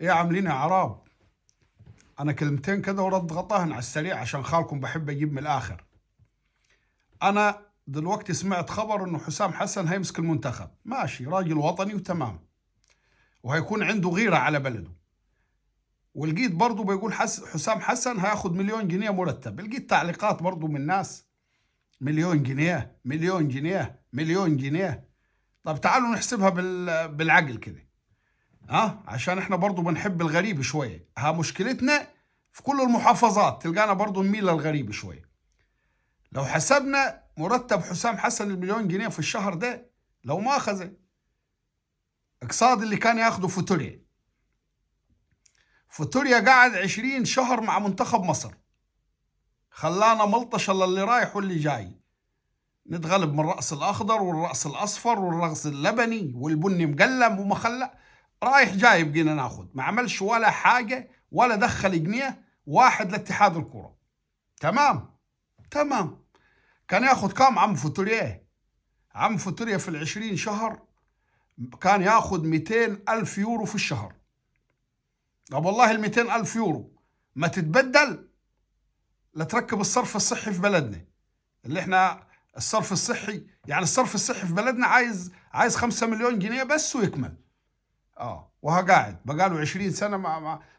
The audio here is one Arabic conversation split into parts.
ايه عاملين يا عراب؟ انا كلمتين كده ورد غطاهن على السريع عشان خالكم بحب اجيب من الاخر. انا دلوقتي سمعت خبر انه حسام حسن هيمسك المنتخب، ماشي، راجل وطني وتمام، وهيكون عنده غيرة على بلده. ولقيت برضه بيقول حسام حسن هياخد 1,000,000 جنيه مرتب. لقيت تعليقات برضه من ناس: 1,000,000 جنيه، 1,000,000 جنيه، 1,000,000 جنيه. طب تعالوا نحسبها بالعقل كده، عشان احنا برضو بنحب الغريب شوية. مشكلتنا في كل المحافظات تلقانا برضو نميل للغريب شوية. لو حسبنا مرتب حسام حسن 1,000,000 جنيه في الشهر ده، لو ما أخذ اقتصاد اللي كان ياخده فوتوريا قاعد 20 شهر مع منتخب مصر، خلانا ملطش اللي رايح واللي جاي، نتغلب من الرأس الأخضر والرأس الأصفر والرأس اللبني والبني مقلم ومخلع، رايح جاي بقينا ناخذ. ما عملش ولا حاجة ولا دخل جنيه واحد لاتحاد الكرة. تمام. كان ياخذ كام عم فوتوريا؟ عم فوتوريا في 20 شهر كان ياخذ 200,000 يورو في الشهر. طب والله 200,000 يورو ما تتبدل لتركب الصرف الصحي في بلدنا، اللي احنا الصرف الصحي، يعني الصرف الصحي في بلدنا عايز 5,000,000 جنيه بس ويكمل. وها قاعد بقاله 20 سنة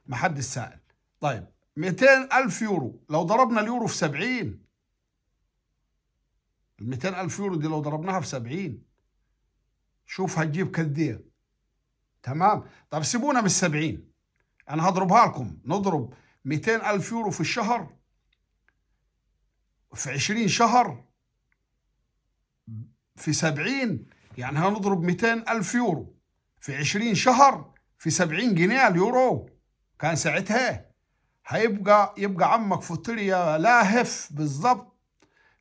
ما حد السائل. طيب 200,000 يورو لو ضربنا اليورو في 70، 200,000 يورو دي لو ضربناها في 70 شوف هتجيب كدير. تمام. طب سيبونا من 70، أنا هضربها لكم. نضرب 200,000 يورو في الشهر في 20 شهر في 70، يعني هنضرب 200,000 يورو في 20 شهر في 70 جنيه اليورو. كان ساعتها يبقى عمك فوتوريا لاهف بالضبط،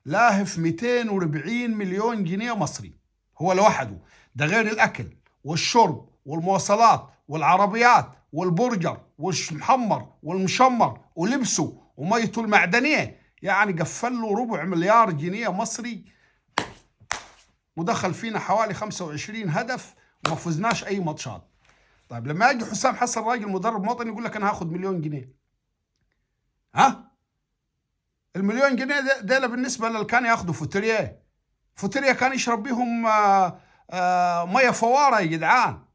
لاهف 240 مليون جنيه مصري هو لوحده. ده غير الأكل والشرب والمواصلات والعربيات والبرجر والمحمر والمشمر ولبسه وميته المعدنية، يعني قفل له 250,000,000 جنيه مصري، ودخل فينا حوالي 25 هدف وما فزناش أي ماتشات. طيب لما يجي حسام حسن راجل مدرب وطني يقول لك أنا هاخد 1,000,000 جنيه، ال1,000,000 جنيه ده بالنسبة اللي كان ياخده فوتوريا كان يشرب بيهم مية فوارة يا جدعان.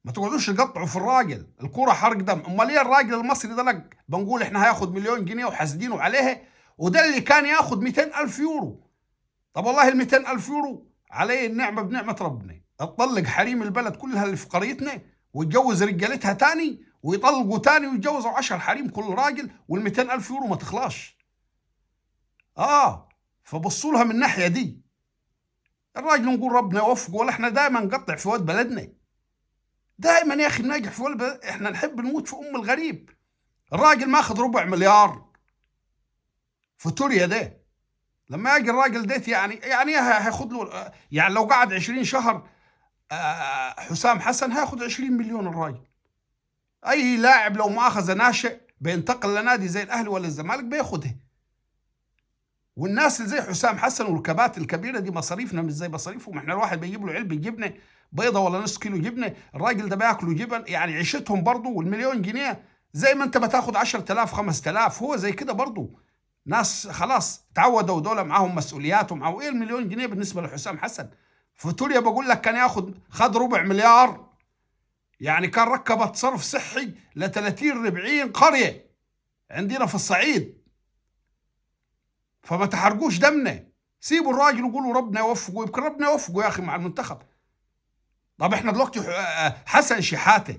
ما تقعدوش تقطعوا في الراجل، الكرة حرق دم. امال ايه الراجل المصري ده لك بنقول احنا هياخد 1,000,000 جنيه وحاسدينه عليه، وده اللي كان ياخد 200,000 يورو. طب والله ال 200,000 يورو عليه النعمة بنعمة ربنا، تطلق حريم البلد كلها اللي في قريتنا ويتجوز رجالتها تاني ويطلقوا تاني ويتجوزوا 10 حريم كل راجل، وال 200,000 يورو ما تخلاش. فبصوا لها من الناحية دي. الراجل نقول ربنا يوفقه، ولا احنا دائما نقطع في واد بلدنا، دائما يا اخي ناجح في ولد احنا نحب نموت في الغريب. الراجل ماخذ 250,000,000 فوتوريا ده. لما يجي الراجل ديت يعني هياخد له، يعني لو قعد 20 شهر حسام حسن هياخد 20 مليون الراجل. اي لاعب لو ما اخذ ناشئ بينتقل لنادي زي الاهلي ولا الزمالك بياخدها. والناس اللي زي حسام حسن والكباتن الكبيره دي مصاريفنا مش زي مصاريفهم احنا. الواحد بيجيب له علبه جبنه بيضه ولا نص كيلو جبنه، الراجل ده بياكلوا جبن، يعني عيشتهم برضه. والمليون جنيه زي ما انت بتاخد 10,000 5,000 هو زي كده برضه. ناس خلاص تعودوا، دول معاهم مسؤوليات ومعاهم ايه المليون جنيه بالنسبه لحسام حسن. فوتوريا بقول لك كان خد 250,000,000، يعني كان ركبت صرف صحي ل 30 40 قريه عندنا في الصعيد. فما تحرقوش دمنا، سيبوا الراجل وقولوا ربنا يوفقه، يمكن ربنا يوفقه يا اخي مع المنتخب. طب احنا دلوقتي حسن شحاته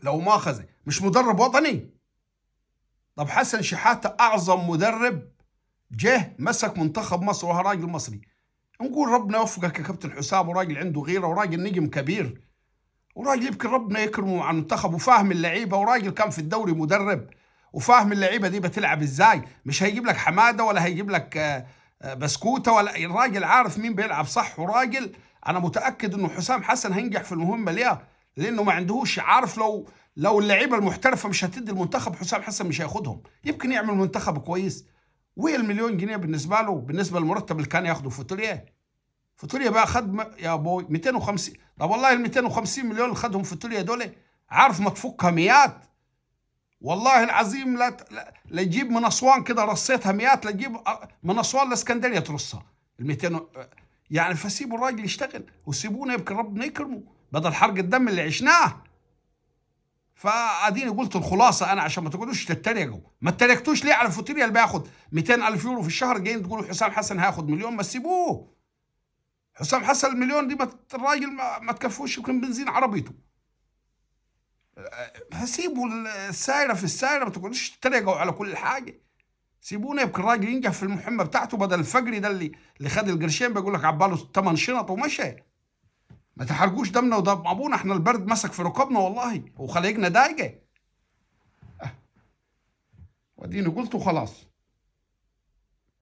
لو ما اخذ مش مدرب وطني؟ طب حسن شحاته اعظم مدرب جه مسك منتخب مصر وهو راجل مصري. نقول ربنا يوفقك يا كابتن حسام، وراجل عنده غيره وراجل نجم كبير وراجل يمكن ربنا يكرمه مع المنتخب وفاهم اللعيبه، وراجل كان في الدوري مدرب وفاهم اللعيبه دي بتلعب ازاي. مش هيجيب لك حماده ولا هيجيب لك بسكوته، ولا الراجل عارف مين بيلعب صح. وراجل انا متاكد انه حسام حسن هينجح في المهمه ليه، لانه ما عندهوش عارف. لو اللعيبه المحترفه مش هتدي المنتخب حسام حسن مش هياخدهم، يمكن يعمل منتخب كويس. وايه المليون جنيه بالنسبه له بالنسبه للمرتب اللي كان ياخده فوتوريا بقى خد يا ابوي 250. طب والله ال 250 مليون اللي خدهم فوتوريا دول عارف ما تفكها مئات. والله العظيم لا تجيب من اسوان كده رصيتها مئات، لا تجيب من اسوان لاسكندريه ترصها ال 200 يعني. فسيبوا الراجل يشتغل وسيبونا يمكن ربنا يكرمه بدل حرق الدم اللي عشناه. فاديني قلت الخلاصه انا عشان ما تقولوش تتريقوا. ما اتريقتوش ليه على الفوتيريا اللي بياخد 200,000 يورو في الشهر، جايين تقولوا حسام حسن هياخد مليون؟ ما تسيبوه. حسام حسن المليون دي الراجل ما تكفوش يمكن بنزين عربيته. فسيبوا السايره في السايره، ما تقولوش تتريقوا على كل حاجه. سيبونا يمكن الراجل ينجح في المهمه بتاعته بدل الفقري ده اللي خد القرشين بيقول لك عباله 8 شنط ومشى. ما تحرقوش دمنا ودم ابونا، احنا البرد مسك في ركبنا والله وخلايقنا ضايقه. وديني قلت وخلاص.